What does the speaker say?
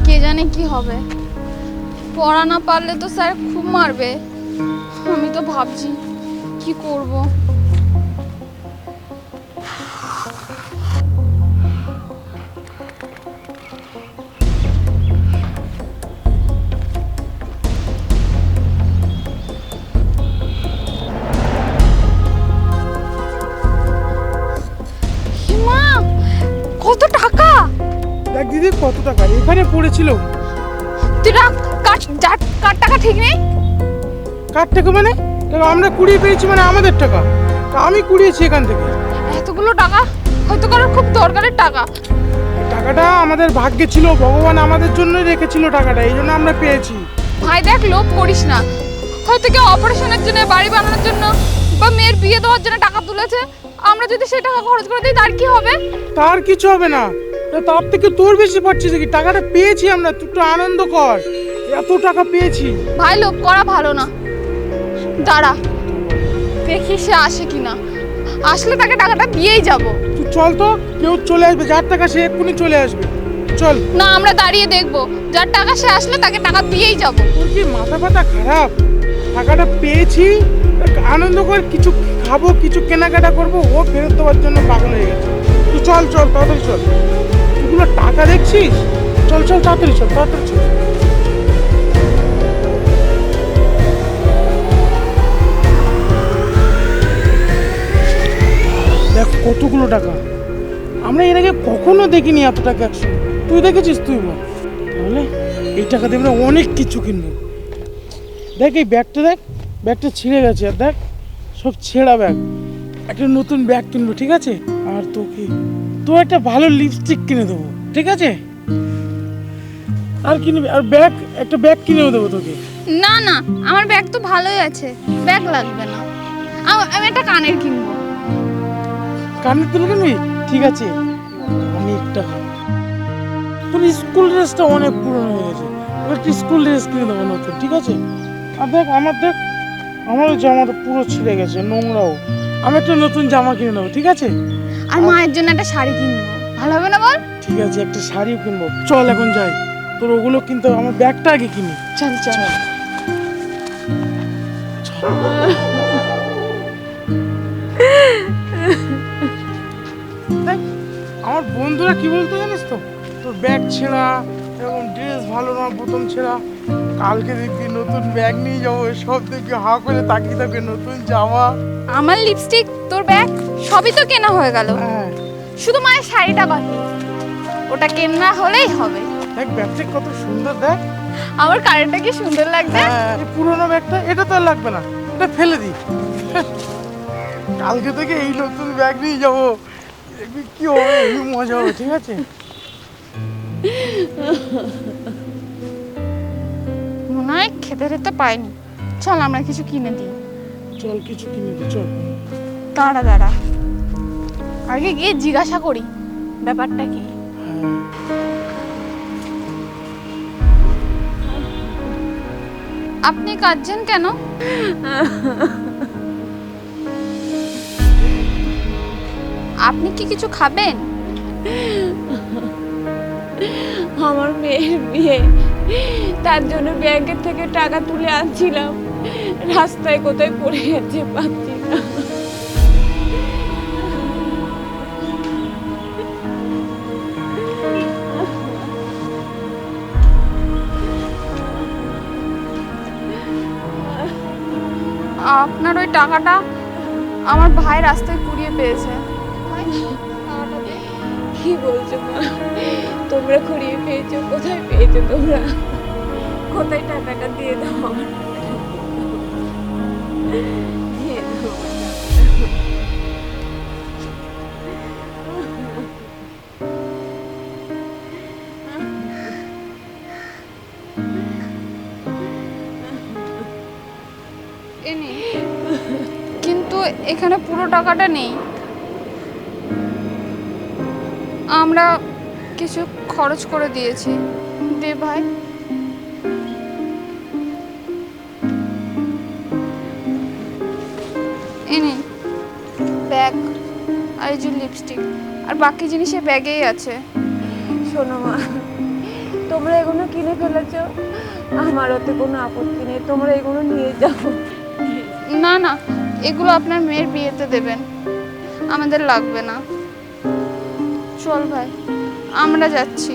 কে জানে কি হবে। পড়া না পারলে তো স্যার খুব মারবে। আমি তো ভাবছি কি করব। মা, কত টাকা! দেখ দিদি কত টাকা এখানে পড়েছিল। তুই রাখ, কার টাকা ঠিক নেই। কার টাকা মানে? টাকা আমরা কুড়িয়ে পেয়েছি মানে আমাদের টাকা। তা আমি কুড়িয়েছি এখান থেকে। এতগুলো টাকা হয়তো কারোর খুব দরকারের টাকা। টাকাটা আমাদের ভাগ্যে ছিল, ভগবান আমাদের জন্যই রেখেছিল টাকাটা, এই জন্য আমরা পেয়েছি। ভাই দেখ, লোভ করিস না। হয়তো কেউ অপারেশনের জন্য, বাড়ি বানানোর জন্য বা মেয়ের বিয়ে দেওয়ার জন্য টাকা তুলেছে। আমরা যদি সেই টাকা খরচ করে দিই তার কি হবে? তার কিছু হবে না। তার থেকে তোর বেশি পাচ্ছিস কি? টাকাটা পেয়েছি আমরা, তুই একটু আনন্দ কর। এত টাকা পেয়েছি। ভাই, লোভ করা ভালো না। দাঁড়া, দেখি সে আসে কিনা। আসলে তাকে টাকাটা দিয়েই যাব। তুই চল তো, কেউ চলে আসবে, যার টাকা সে এক্ষুনি চলে আসবে। চল। না, আমরা দাঁড়িয়ে দেখবো। যার টাকা সে আসলে তাকে টাকা দিয়েই যাব। তোর কি মাথা ফাতা খারাপ? টাকাটা পেয়েছি, আনন্দ কর, কিছু খাবো, কিছু কেনাকাটা করবো। ও ফেরত দেওয়ার জন্য পাগল হয়ে গেছে। তুই চল চল, তাড়াতাড়ি চল। তুইগুলো টাকা দেখছিস? চল চল, তাড়াতাড়ি চল, তাড়াতাড়ি চল। দেখ কতগুলো টাকা, আমরা এর আগে কখনো দেখিনি এত টাকা একসঙ্গে। তুই দেখেছিস? তুই বল। তাহলে এই টাকা দিয়ে আমরা অনেক কিছু কিনবো। দেখ এই ব্যাগটা, দেখ ব্যাগটা ছিঁড়ে গেছে, আর দেখ সব ছেঁড়া ব্যাগ। একটা নতুন ব্যাগ কিনবো, ঠিক আছে? আর তোকে তো একটা ভালো লিপস্টিক কিনে দেবো, ঠিক আছে? আর কিনবি? আর ব্যাগ, একটা ব্যাগ কিনে দেবো তোকে। না না, আমার ব্যাগ তো ভালোই আছে, ব্যাগ লাগবে না। আমি একটা কানের কিনবো। কানের দুল কিনবি? ঠিক আছে, অনেক টাকা। তোর স্কুল ড্রেসটা অনেক পুরনো হয়ে গেছে, তোর একটা স্কুল ড্রেস কিনে দেবো নতুন, ঠিক আছে? আর দেখ আমারও জামাটা পুরো ছিঁড়ে গেছে, নোংরাও। আমি একটা নতুন জামা কিনে নেবো, ঠিক আছে? আর মায়ের জন্য একটা শাড়ি কিনবো, ভালো হবে না বল? ঠিক আছে, একটা শাড়িও কিনবো। চল এখন যাই, তোর ওগুলো কিনতে হবে, আমার ব্যাগটা আগে কিনি। চল চল। দেখ আমার বন্ধুরা কি বলতো জানিস তো, তোর ব্যাগ ছেঁড়া, এরকম ড্রেস ভালো না, বোতাম ছেঁড়া। কালকে দেখবি নতুন ব্যাগ নিয়ে যাবো, সব দেখবি হা করে তাকিয়ে থাকবে, নতুন জামা। আমার লিপস্টিক, তোর ব্যাগ, সবই তো কেনা হয়ে গেল। হ্যাঁ, শুধু মায়ের শাড়িটা বাকি, ওটা কেনা হলেই হবে। দেখ ব্যাগটা কত সুন্দর, দেখ। আমার কানেরটা কি সুন্দর লাগছে। হ্যাঁ, এই পুরোনো ব্যাগটা, এটা তো আর লাগবে না, এটা ফেলে দিই। কালকে থেকে এই নতুন ব্যাগ নিয়ে যাবো, দেখবি কি হবে, হেবি মজা হবে, ঠিক আছে? মনে হয় খেতে খেতে পাইনি। চল আমরা কিছু কিনে দিই। চল কিছু কিনে দিই, চল। দাঁড়া দাঁড়া, আগে গিয়ে জিজ্ঞাসা করি ব্যাপারটা কি। আপনি কাঁদছেন কেন? আপনি কি কিছু খাবেন? আমার মেয়ের বিয়ে, তার জন্য ব্যাংকের থেকে টাকা তুলে আনছিলাম, রাস্তায় কোথায় পড়ে গেছে, পাচ্ছি না। আপনার ওই টাকাটা আমার ভাই রাস্তায় কুড়িয়ে পেয়েছে। কি বলছো মা? তোমরা কুড়িয়ে পেয়েছো? কোথায় পেয়েছো তোমরা? কোথায় টাকাটা দিয়ে দাও আমার, দিয়ে দাও। এ নে। কিন্তু এখানে পুরো টাকাটা নেই, আমরা কিছু খরচ করে দিয়েছি। দে ভাই। এ নে ব্যাগ, আর এই যে লিপস্টিক, আর বাকি জিনিস এই ব্যাগেই আছে। শোনো মা, তোমরা এগুলো কিনে ফেলেছো, আমার ওতে কোনো আপত্তি নেই, তোমরা এগুলো নিয়ে যাও। না না, এগুলো আপনার মেয়ের বিয়েতে দেবেন, আমাদের লাগবে না। চল ভাই, আমরা যাচ্ছি।